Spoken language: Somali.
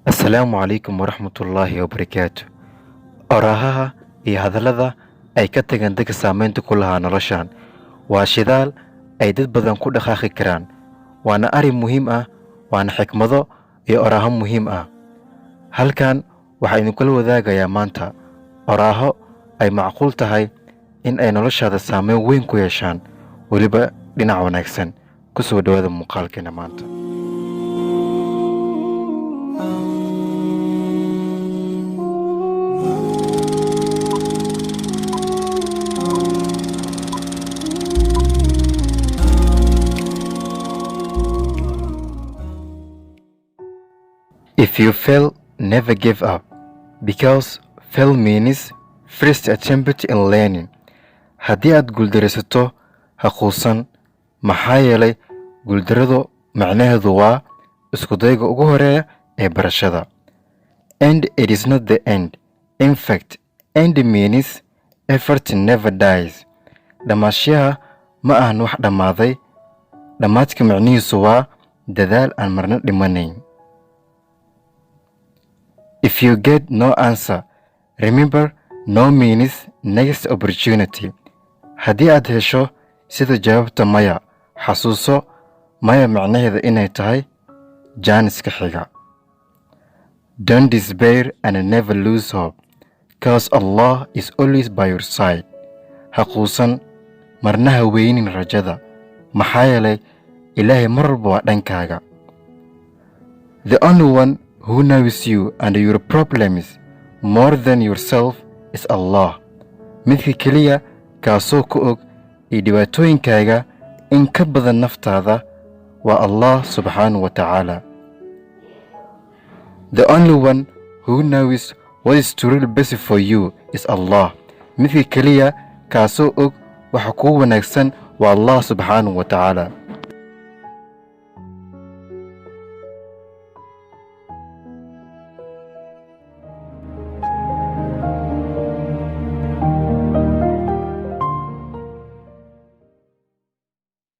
Assalaamu calaykum waraxmatullaahi wabarakaatu. Orahaha iyo hadallada ay ka tageen dadka saamaynta ku lahaa noloshan waa shidaal ay dad badan ku dhaqaaqi karaan, waana arrin muhiim ah, waana xikmado iyo oraho muhiim ah. Halkan waxaa idinkula wadaagayaa maanta oraho ay macquul tahay in ay noloshaada saameyn weyn ku yeeshaan, weliba dhinac wanaagsan. Ku soo dhawaada muuqaalkeena maanta. If you fail, never give up, because fail means first attempt in learning. Haddii aad guuldaraysato, ha quusan, maxaa yeelay guuldarradu macnaheedu waa iskudayga ugu horeeya ee barashada. And it is not the end. In fact, end means effort never dies. Dhammaashaha ma ahan wax dhammaaday. Dhammaadka macnihiisu waa dadaal aan marna dhimanayn. If you get no answer, remember no means next opportunity. Haddii aad hesho sida jawaabta maya, xasuuso maya macnaheeda inay tahay jaaniska xiga. Don't despair and never lose hope, because Allah is always by your side. Ha quusan, marna ha weynin rajada, maxaa yeelay Ilaahay mar walba waa dhankaaga. The only one who knows you and your problems more than yourself is Allah. Midka keliya kaasoo ku og iyo dhibaatooyinkaaga in ka badan naftaada waa Allah subxaanahu wa ta'ala. The only one who knows what is truly best for you is Allah. Midka keliya kaasoo og waxa kuu wanaagsan waa Allah subxaanahu wa ta'ala.